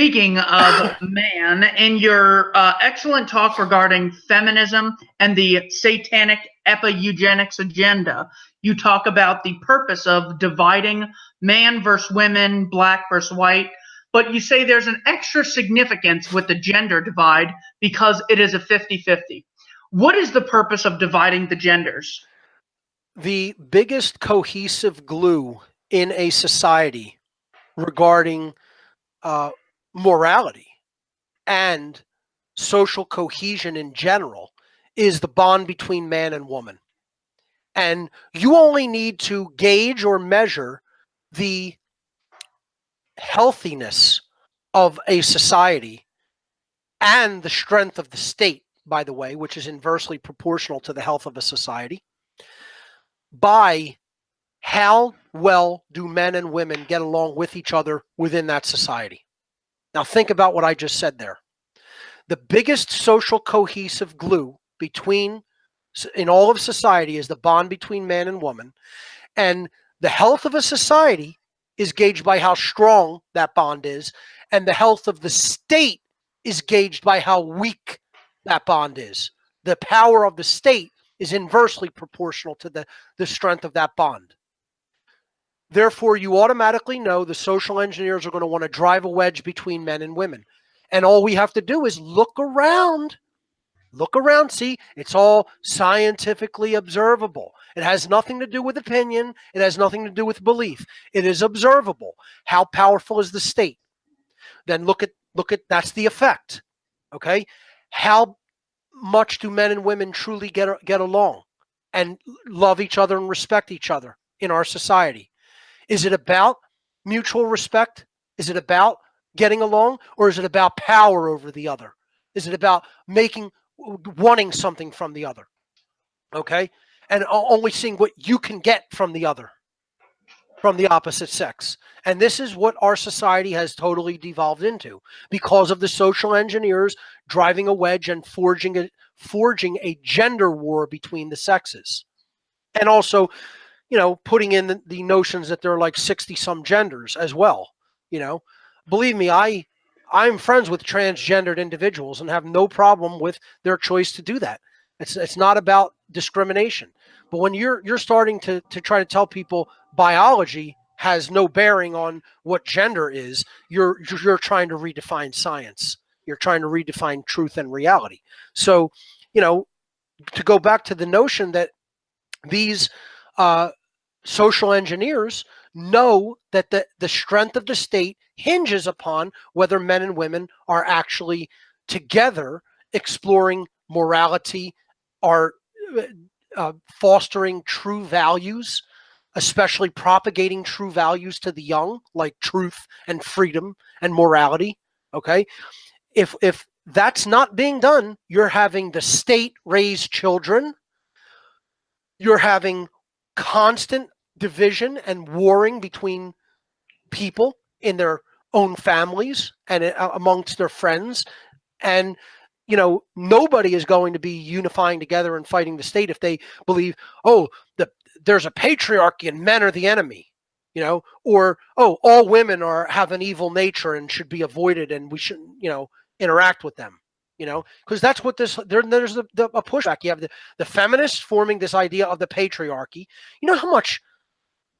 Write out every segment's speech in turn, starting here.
Speaking of man, in your excellent talk regarding feminism and the satanic epi-eugenics agenda, you talk about the purpose of dividing man versus women, black versus white, but you say there's an extra significance with the gender divide because it is a 50-50. What is the purpose of dividing the genders? The biggest cohesive glue in a society regarding morality and social cohesion in general is the bond between man and woman. And you only need to gauge or measure the healthiness of a society and the strength of the state, by the way, which is inversely proportional to the health of a society, by how well do men and women get along with each other within that society. Now think about what I just said there. The biggest social cohesive glue in all of society is the bond between man and woman. And the health of a society is gauged by how strong that bond is. And the health of the state is gauged by how weak that bond is. The power of the state is inversely proportional to the strength of that bond. Therefore, you automatically know the social engineers are going to want to drive a wedge between men and women. And all we have to do is look around. Look around, see, it's all scientifically observable. It has nothing to do with opinion. It has nothing to do with belief. It is observable. How powerful is the state? Then look at that's the effect. Okay? How much do men and women truly get along and love each other and respect each other in our society? Is it about mutual respect? Is it about getting along? Or is it about power over the other? Is it about wanting something from the other? Okay? And only seeing what you can get from the other, from the opposite sex. And this is what our society has totally devolved into because of the social engineers driving a wedge and forging a gender war between the sexes. And also, putting in the notions that there are like 60 some genders as well. Believe me, I'm friends with transgendered individuals and have no problem with their choice to do that. It's not about discrimination. But when you're starting to try to tell people biology has no bearing on what gender is, you're trying to redefine science. You're trying to redefine truth and reality. So, to go back to the notion that these social engineers know that the strength of the state hinges upon whether men and women are actually together exploring morality, are fostering true values, especially propagating true values to the young, like truth and freedom and morality. Okay? If that's not being done, you're having the state raise children. You're having constant division and warring between people in their own families and amongst their friends. And, nobody is going to be unifying together and fighting the state if they believe, there's a patriarchy and men are the enemy, or, all women have an evil nature and should be avoided and we shouldn't, interact with them. Because that's what there's a pushback. You have the feminists forming this idea of the patriarchy. You know how much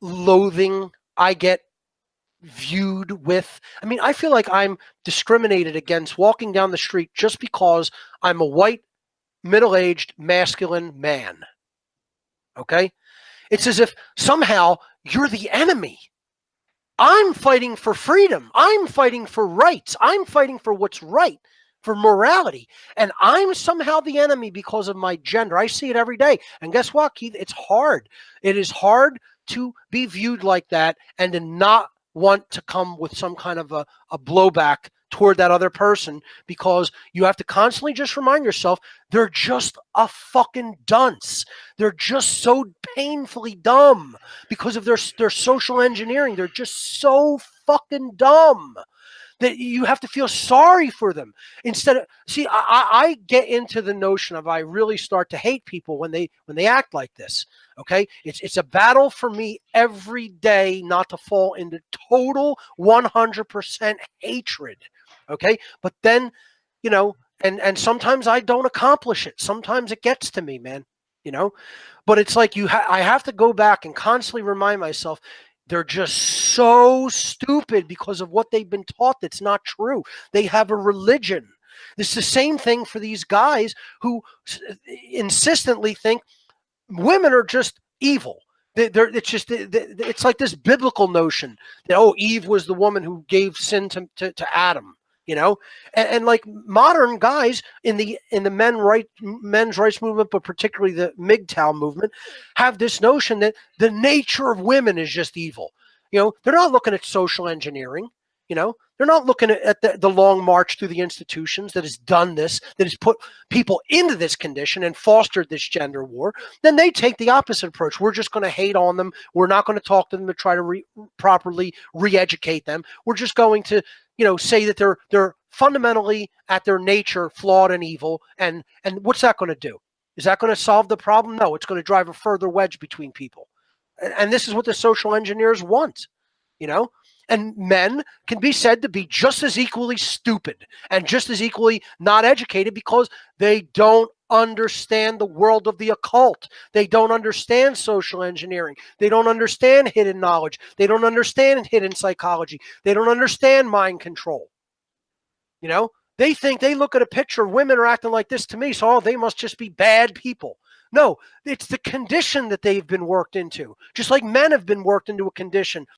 loathing I get viewed with? I mean, I feel like I'm discriminated against walking down the street just because I'm a white, middle-aged, masculine man. Okay? It's as if somehow you're the enemy. I'm fighting for freedom. I'm fighting for rights. I'm fighting for what's right, for morality. And I'm somehow the enemy because of my gender. I see it every day. And guess what, Keith? It's hard. It is hard to be viewed like that and to not want to come with some kind of a blowback toward that other person, because you have to constantly just remind yourself they're just a fucking dunce. They're just so painfully dumb because of their social engineering. They're just so fucking dumb that you have to feel sorry for them. Instead of, see, I get into the notion of, I really start to hate people when they act like this. Okay, it's a battle for me every day not to fall into total 100% hatred Okay. But then, you know, and sometimes I don't accomplish it. Sometimes it gets to me, man, you know, but it's like I have to go back and constantly remind myself they're just so stupid because of what they've been taught that's not true. They have a religion. It's the same thing for these guys who insistently think women are just evil. It's like this biblical notion that, oh, Eve was the woman who gave sin to Adam, you know, and like modern guys in the men's rights movement, but particularly the MGTOW movement, have this notion that the nature of women is just evil. You know, they're not looking at social engineering. You know, they're not looking at the long march through the institutions that has done this, that has put people into this condition and fostered this gender war. Then they take the opposite approach. We're just going to hate on them. We're not going to talk to them to try to properly re-educate them. We're just going to, you know, say that they're fundamentally at their nature flawed and evil. And what's that going to do? Is that going to solve the problem? No, it's going to drive a further wedge between people. And this is what the social engineers want, you know? And men can be said to be just as equally stupid and just as equally not educated because they don't understand the world of the occult. They don't understand social engineering. They don't understand hidden knowledge. They don't understand hidden psychology. They don't understand mind control. You know, they think, they look at a picture of women are acting like this to me, so they must just be bad people. No, it's the condition that they've been worked into. Just like men have been worked into a condition